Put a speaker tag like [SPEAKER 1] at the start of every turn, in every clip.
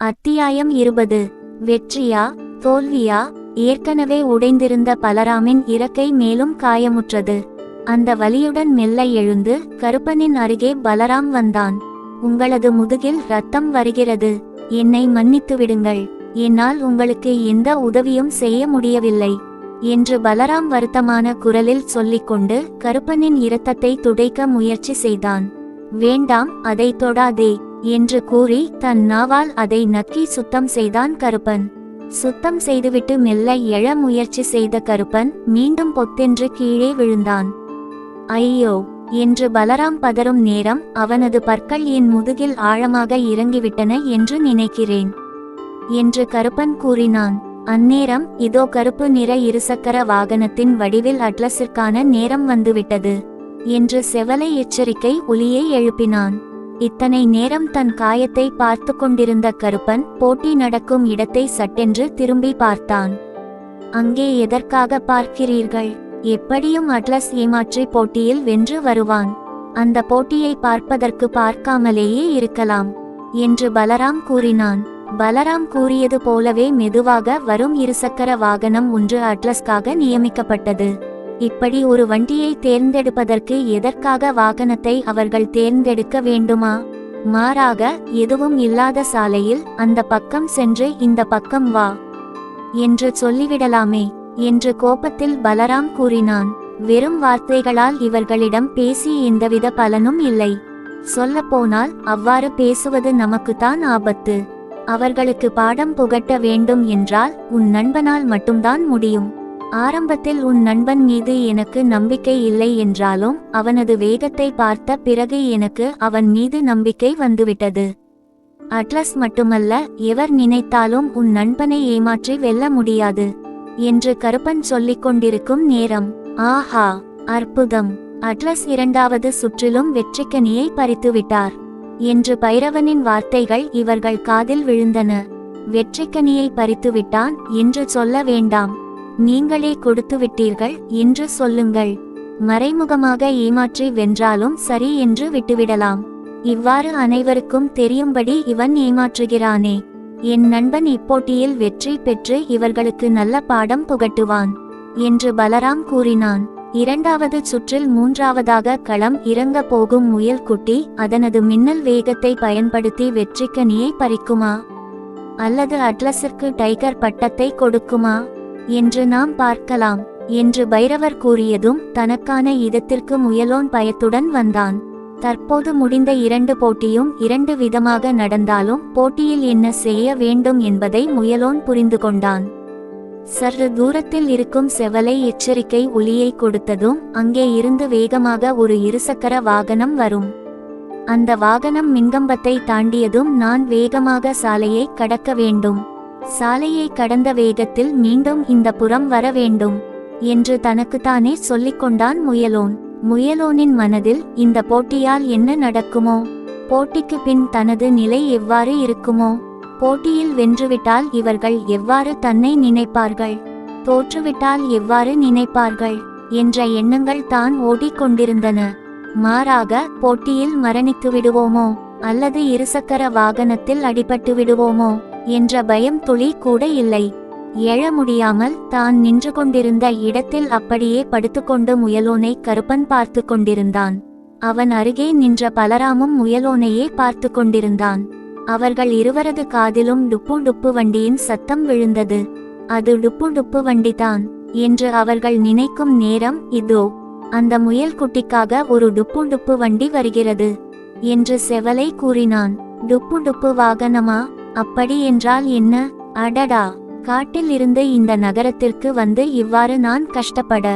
[SPEAKER 1] அத்தியாயம் 20. வெற்றியா தோல்வியா? ஏற்கனவே உடைந்திருந்த பலராமின் இறக்கை மேலும் காயமுற்றது. அந்த வலியுடன் மெல்ல எழுந்து கருப்பனின் அருகே பலராம் வந்தான். உங்களது முதுகில் இரத்தம் வருகிறது, என்னை மன்னித்து விடுங்கள், என்னால் உங்களுக்கு எந்த உதவியும் செய்ய முடியவில்லை என்று பலராம் வருத்தமான குரலில் சொல்லிக்கொண்டு கருப்பனின் இரத்தத்தை துடைக்க முயற்சி செய்தான். வேண்டாம், அதை தொடாதே என்று கூறி தன் நாவால் அதை நக்கி சுத்தம் செய்தான் கருப்பன். சுத்தம் செய்துவிட்டு மெல்ல எழ முயற்சி செய்த கருப்பன் மீண்டும் பொத்தென்று கீழே விழுந்தான். ஐயோ என்று பலராம் பதறும் நேரம் அவனது பற்கள் என் முதுகில் ஆழமாக இறங்கிவிட்டன என்று நினைக்கிறேன் என்று கருப்பன் கூறினான். அந்நேரம் இதோ கருப்பு நிற இருசக்கர வாகனத்தின் வடிவில் அட்லஸிற்கான நேரம் வந்துவிட்டது என்று செவலை எச்சரிக்கை ஒலியை எழுப்பினான். இத்தனை நேரம் தன் காயத்தை பார்த்து கொண்டிருந்த கருப்பன் போட்டி நடக்கும் இடத்தை சட்டென்று திரும்பி பார்த்தான். அங்கே எதற்காக பார்க்கிறீர்கள்? எப்படியும் அட்லஸ் ஏமாற்றி போட்டியில் வென்று வருவான். அந்த போட்டியை பார்க்காமலேயே இருக்கலாம் என்று பலராம் கூறினான். பலராம் கூறியது போலவே மெதுவாக வரும் இருசக்கர வாகனம் ஒன்று அட்லஸ்காக நியமிக்கப்பட்டது. இப்படி ஒரு வண்டியை தேர்ந்தெடுப்பதற்கு எதற்காக வாகனத்தை அவர்கள் தேர்ந்தெடுக்க வேண்டுமா? மாறாக எதுவும் இல்லாத சாலையில் அந்த பக்கம் சென்று இந்த பக்கம் வா என்று சொல்லிவிடலாமே என்று கோபத்தில் பலராம் கூறினான். வெறும் வார்த்தைகளால் இவர்களிடம் பேசி எந்தவித பலனும் இல்லை. சொல்லப்போனால் அவ்வாறு பேசுவது நமக்குத்தான் ஆபத்து. அவர்களுக்கு பாடம் புகட்ட வேண்டும் என்றால் உன் நண்பனால் மட்டும்தான் முடியும். ஆரம்பத்தில் உன் நண்பன் மீது எனக்கு நம்பிக்கை இல்லை என்றாலும் அவனது வேகத்தை பார்த்த பிறகு எனக்கு அவன் மீது நம்பிக்கை வந்துவிட்டது. அட்லஸ் மட்டுமல்ல, எவர் நினைத்தாலும் உன் நண்பனை ஏமாற்றி வெல்ல முடியாது என்று கருப்பன் சொல்லிக் கொண்டிருக்கும் நேரம், ஆஹா அற்புதம், அட்லஸ் இரண்டாவது சுற்றிலும் வெற்றிக்கனியை பறித்துவிட்டார் என்று பைரவனின் வார்த்தைகள் இவர்கள் காதில் விழுந்தன. வெற்றிக்கனியை பறித்துவிட்டான் என்று சொல்ல வேண்டாம், நீங்களே கொடுத்து விட்டீர்கள் என்று சொல்லுங்கள். மறைமுகமாக ஏமாற்றி வென்றாலும் சரி என்று விட்டுவிடலாம். இவ்வாறு அனைவருக்கும் தெரியும்படி இவன் ஏமாற்றுகிறானே. என் நண்பன் இப்போட்டியில் வெற்றி பெற்று இவர்களுக்கு நல்ல பாடம் புகட்டுவான் என்று பலராம் கூறினான். இரண்டாவது சுற்றில் மூன்றாவதாக களம் இறங்க போகும் முயல் குட்டி அதனது மின்னல் வேகத்தை பயன்படுத்தி வெற்றிக்கனியை பறிக்குமா அல்லது அட்லஸிற்கு டைகர் பட்டத்தை கொடுக்குமா என்று நாம் பார்க்கலாம் என்று பைரவர் கூறியதும் தனக்கான இடத்திற்கு முயலோன் பயத்துடன் வந்தான். தற்போது முடிந்த இரண்டு போட்டியும் இரண்டு விதமாக நடந்தாலும் போட்டியில் என்ன செய்ய வேண்டும் என்பதை முயலோன் புரிந்து கொண்டான். சற்று தூரத்தில் இருக்கும் செவலை எச்சரிக்கை ஒலியை கொடுத்ததும் அங்கே இருந்து வேகமாக ஒரு இருசக்கர வாகனம் வரும். அந்த வாகனம் மின்கம்பத்தை தாண்டியதும் நான் வேகமாக சாலையை கடக்க வேண்டும். சாலையை கடந்த வேகத்தில் மீண்டும் இந்த புறம் வர வேண்டும் என்று தனக்குத்தானே சொல்லிக்கொண்டான் முயலோன். முயலோனின் மனதில் இந்த போட்டியால் என்ன நடக்குமோ, போட்டிக்கு பின் தனது நிலை எவ்வாறு இருக்குமோ, போட்டியில் வென்றுவிட்டால் இவர்கள் எவ்வாறு தன்னை நினைப்பார்கள், தோற்றுவிட்டால் எவ்வாறு நினைப்பார்கள் என்ற எண்ணங்கள் தான் ஓடிக்கொண்டிருந்தன. மாறாக போட்டியில் மரணித்து விடுவோமோ அல்லது இருசக்கர வாகனத்தில் அடிபட்டு விடுவோமோ என்ற பயம் துளி கூட இல்லை. எழ முடியாமல் தான் நின்று கொண்டிருந்த இடத்தில் அப்படியே படுத்துக்கொண்டு முயலோனை கருப்பன் பார்த்து கொண்டிருந்தான். அவன் அருகே நின்ற பலராமும் முயலோனையே பார்த்து கொண்டிருந்தான். அவர்கள் இருவரது காதிலும் டுப்பு டுப்பு வண்டியின் சத்தம் விழுந்தது. அது டுப்பு டுப்பு வண்டிதான் என்று அவர்கள் நினைக்கும் நேரம் இதோ அந்த முயல் குட்டிக்காக ஒரு டுப்பு டுப்பு வண்டி வருகிறது என்று செவலை கூறினான். டுப்பு டுப்பு வாகனமா? அப்படி என்றால் என்ன? அடடா, காட்டில் இருந்து இந்த நகரத்திற்கு வந்து இவ்வாறு நான் கஷ்டப்பட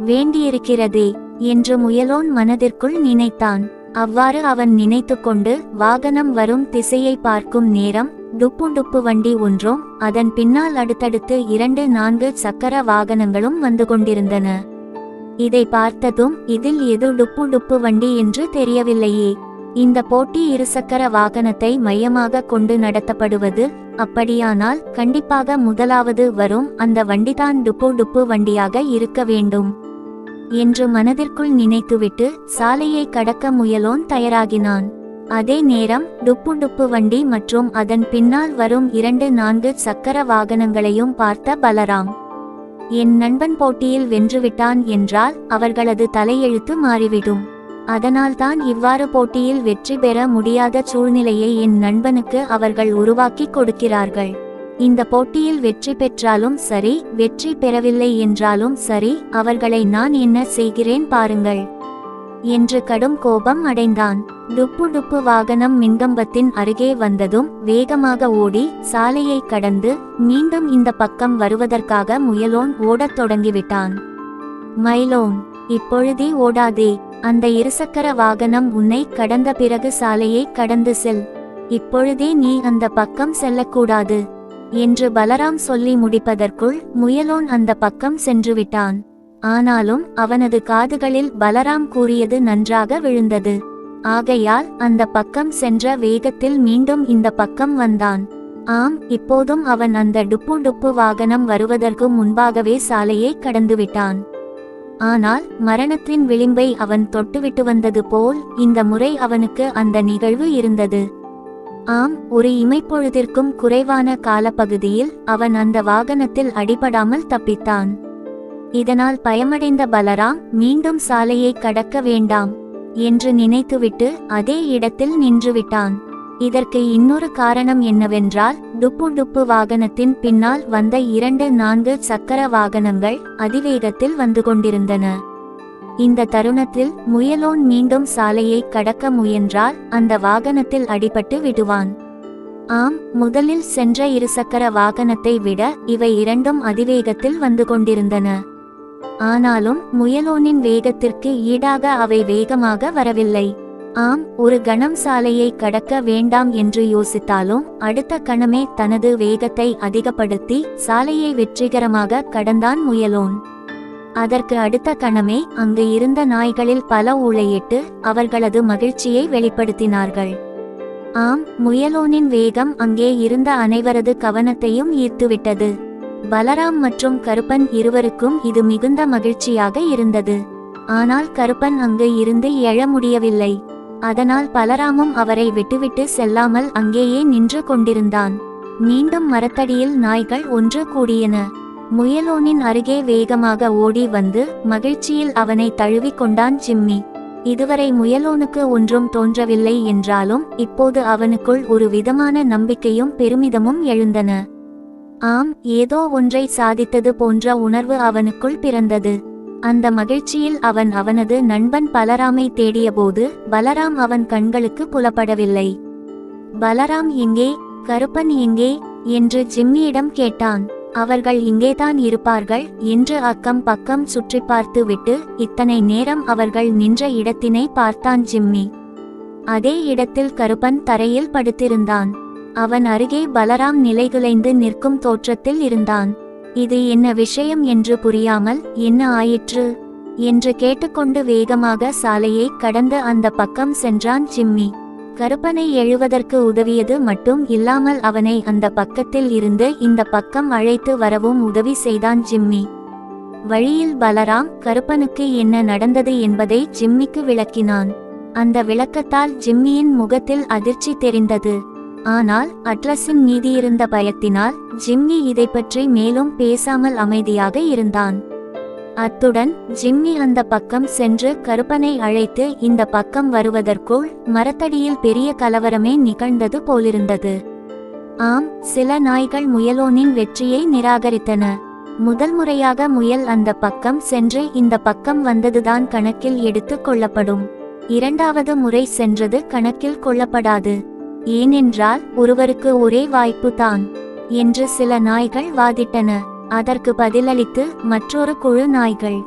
[SPEAKER 1] வேண்டியிருக்கிறதே என்று முயலோன் மனதிற்குள் நினைத்தான். அவ்வாறு அவன் நினைத்து கொண்டு வாகனம் வரும் திசையை பார்க்கும் நேரம் டுப்பு டுப்பு வண்டி ஒன்றும் அதன் பின்னால் அடுத்தடுத்து 2-4 சக்கர வாகனங்களும் வந்து கொண்டிருந்தன. இதை பார்த்ததும் இதில் எது டுப்பு டுப்பு வண்டி என்று தெரியவில்லையே. இந்த போட்டி இருசக்கர வாகனத்தை மையமாக கொண்டு நடத்தப்படுவது. அப்படியானால் கண்டிப்பாக முதலாவது வரும் அந்த வண்டிதான் டுப்பு டுப்பு வண்டியாக இருக்க வேண்டும் என்று மனதிற்குள் நினைத்துவிட்டு சாலையை கடக்க முயலோன் தயாராகினான். அதே நேரம் டுப்பு டுப்பு வண்டி மற்றும் அதன் பின்னால் வரும் 2-4 சக்கர வாகனங்களையும் பார்த்த பலராம், என் நண்பன் போட்டியில் வென்றுவிட்டான் என்றால் அவர்களது தலையெழுத்து மாறிவிடும். அதனால்தான் இவ்வாறு போட்டியில் வெற்றி பெற முடியாத சூழ்நிலையை என் நண்பனுக்கு அவர்கள் உருவாக்கி கொடுக்கிறார்கள். இந்த போட்டியில் வெற்றி பெற்றாலும் சரி, வெற்றி பெறவில்லை என்றாலும் சரி, அவர்களை நான் என்ன செய்கிறேன் பாருங்கள் என்று கடும் கோபம் அடைந்தான். டுப்பு டுப்பு வாகனம் மின்கம்பத்தின் அருகே வந்ததும் வேகமாக ஓடி சாலையை கடந்து மீண்டும் இந்த பக்கம் வருவதற்காக முயலோன் ஓடத் தொடங்கிவிட்டான். மைலோன், இப்பொழுதே ஓடாதே, அந்த இருசக்கர வாகனம் உன்னை கடந்த பிறகு சாலையை கடந்து செல். இப்பொழுதே நீ அந்த பக்கம் செல்லக்கூடாது என்று பலராம் சொல்லி முடிப்பதற்குள் முயலோன் அந்த பக்கம் சென்றுவிட்டான். ஆனாலும் அவனது காதுகளில் பலராம் கூறியது நன்றாக விழுந்தது. ஆகையால் அந்த பக்கம் சென்ற வேகத்தில் மீண்டும் இந்த பக்கம் வந்தான். ஆம், இப்போதும் அவன் அந்த டுப்பு டுப்பு வாகனம் வருவதற்கு முன்பாகவே சாலையை கடந்துவிட்டான். ஆனால் மரணத்தின் விளிம்பை அவன் தொட்டுவிட்டு வந்தது போல் இந்த முறை அவனுக்கு அந்த நிகழ்வு இருந்தது. ஆம், ஒரு இமைப்பொழுதிற்கும் குறைவான காலப்பகுதியில் அவன் அந்த வாகனத்தில் அடிபடாமல் தப்பித்தான். இதனால் பயமடைந்த பலராம் மீண்டும் சாலையை கடக்க வேண்டாம் என்று நினைத்துவிட்டு அதே இடத்தில் நின்றுவிட்டான். இதற்கு இன்னொரு காரணம் என்னவென்றால், டுப்பு டுப்பு வாகனத்தின் பின்னால் வந்த 2-4 சக்கர வாகனங்கள் அதிவேகத்தில் வந்து கொண்டிருந்தன. இந்த தருணத்தில் முயலோன் மீண்டும் சாலையை கடக்க முயன்றால் அந்த வாகனத்தில் அடிபட்டு விடுவான். ஆம், முதலில் சென்ற இருசக்கர வாகனத்தை விட இவை இரண்டும் அதிவேகத்தில் வந்து கொண்டிருந்தன. ஆனாலும் முயலோனின் வேகத்திற்கு ஈடாக அவை வேகமாக வரவில்லை. ஆம், ஒரு கணம் சாலையை கடக்க வேண்டாம் என்று யோசித்தாலும் அடுத்த கணமே தனது வேகத்தை அதிகப்படுத்தி சாலையை வெற்றிகரமாக கடந்தான் முயலோன். அதற்கு அடுத்த கணமே அங்கு இருந்த நாய்களில் பல ஊளையிட்டு அவர்களது மகிழ்ச்சியை வெளிப்படுத்தினார்கள். ஆம், முயலோனின் வேகம் அங்கே இருந்த அனைவரது கவனத்தையும் ஈர்த்துவிட்டது. பலராம் மற்றும் கருப்பன் இருவருக்கும் இது மிகுந்த மகிழ்ச்சியாக இருந்தது. ஆனால் கருப்பன் அங்கு இருந்து எழ முடியவில்லை. அதனால் பலராமும் அவரை விட்டுவிட்டு செல்லாமல் அங்கேயே நின்று கொண்டிருந்தான். மீண்டும் மரத்தடியில் நாய்கள் ஒன்று கூடியன. முயலோனின் அருகே வேகமாக ஓடி வந்து மகிழ்ச்சியில் அவனை தழுவிக் கொண்டான் ஜிம்மி. இதுவரை முயலோனுக்கு ஒன்றும் தோன்றவில்லை என்றாலும் இப்போது அவனுக்குள் ஒரு விதமான நம்பிக்கையும் பெருமிதமும் எழுந்தன. ஆம், ஏதோ ஒன்றை சாதித்தது போன்ற உணர்வு அவனுக்குள் பிறந்தது. அந்த மகிழ்ச்சியில் அவன் அவனது நண்பன் பலராமை தேடியபோது பலராம் அவன் கண்களுக்கு புலப்படவில்லை. பலராம் எங்கே, கருப்பன் எங்கே என்று ஜிம்மியிடம் கேட்டான். அவர்கள் இங்கேதான் இருப்பார்கள் என்று அக்கம் பக்கம் சுற்றி பார்த்து விட்டு இத்தனை நேரம் அவர்கள் நின்ற இடத்தினை பார்த்தான் ஜிம்மி. அதே இடத்தில் கருப்பன் தரையில் படுத்திருந்தான். அவன் அருகே பலராம் நிலைகுலைந்து நிற்கும் தோற்றத்தில் இருந்தான். இது என்ன விஷயம் என்று புரியாமல் என்ன ஆயிற்று என்று கேட்டுக்கொண்டு வேகமாக சாலையை கடந்து அந்த பக்கம் சென்றான் ஜிம்மி. கருப்பனை எழுவதற்கு உதவியது மட்டும் இல்லாமல் அவனை அந்த பக்கத்தில் இருந்து இந்த பக்கம் அழைத்து வரவும் உதவி செய்தான் ஜிம்மி. வழியில் பலராம் கருப்பனுக்கு என்ன நடந்தது என்பதை ஜிம்மிக்கு விளக்கினான். அந்த விளக்கத்தால் ஜிம்மியின் முகத்தில் அதிர்ச்சி தெரிந்தது. ஆனால் அட்லஸின் மீதியிருந்த பயத்தினால் ஜிம்மி இதை பற்றி மேலும் பேசாமல் அமைதியாக இருந்தான். அத்துடன் ஜிம்மி அந்த பக்கம் சென்று கருப்பனை அழைத்து இந்த பக்கம் வருவதற்குள் மரத்தடியில் பெரிய கலவரமே நிகழ்ந்தது போலிருந்தது. ஆம், சில நாய்கள் முயலோனின் வெற்றியை நிராகரித்தன. முதல் முறையாக முயல் அந்த பக்கம் சென்று இந்த பக்கம் வந்ததுதான் கணக்கில் எடுத்து கொள்ளப்படும். இரண்டாவது முறை சென்றது கணக்கில் கொள்ளப்படாது. ஏனென்றால் ஒருவருக்கு ஒரே வாய்ப்பு தான் என்று சில நாய்கள் வாதிட்டன. அதற்கு பதிலளித்து மற்றொரு குழு நாய்கள்,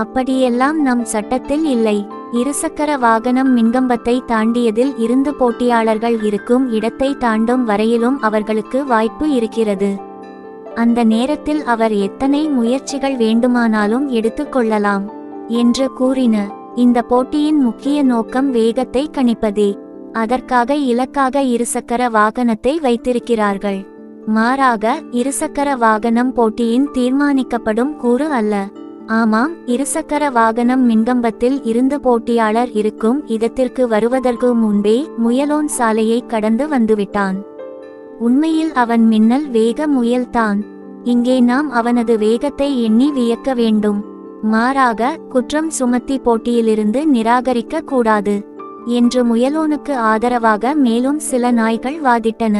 [SPEAKER 1] அப்படியெல்லாம் நம் சட்டத்தில் இல்லை. இருசக்கர வாகனம் மின்கம்பத்தை தாண்டியதில் இருந்து போட்டியாளர்கள் இருக்கும் இடத்தை தாண்டும் வரையிலும் அவர்களுக்கு வாய்ப்பு இருக்கிறது. அந்த நேரத்தில் அவர் எத்தனை முயற்சிகள் வேண்டுமானாலும் எடுத்துக்கொள்ளலாம் என்று கூறின. இந்த போட்டியின் முக்கிய நோக்கம் வேகத்தை கணிப்பதே. அதற்காக இலக்காக இருசக்கர வாகனத்தை வைத்திருக்கிறார்கள். மாறாக இருசக்கர வாகனம் போட்டியின் தீர்மானிக்கப்படும் கூறு அல்ல. ஆமாம், இருசக்கர வாகனம் மின்கம்பத்தில் இருந்து போட்டியாளர் இருக்கும் இடத்திற்கு வருவதற்கு முன்பே முயலோன் சாலையை கடந்து வந்துவிட்டான். உண்மையில் அவன் மின்னல் வேக முயல்தான். இங்கே நாம் அவனது வேகத்தை எண்ணி வியக்க வேண்டும். மாறாக குற்றம் சுமத்தி போட்டியிலிருந்து நிராகரிக்க கூடாது என்று முயலோனுக்கு ஆதரவாக மேலும் சில நாய்கள் வாதிட்டன.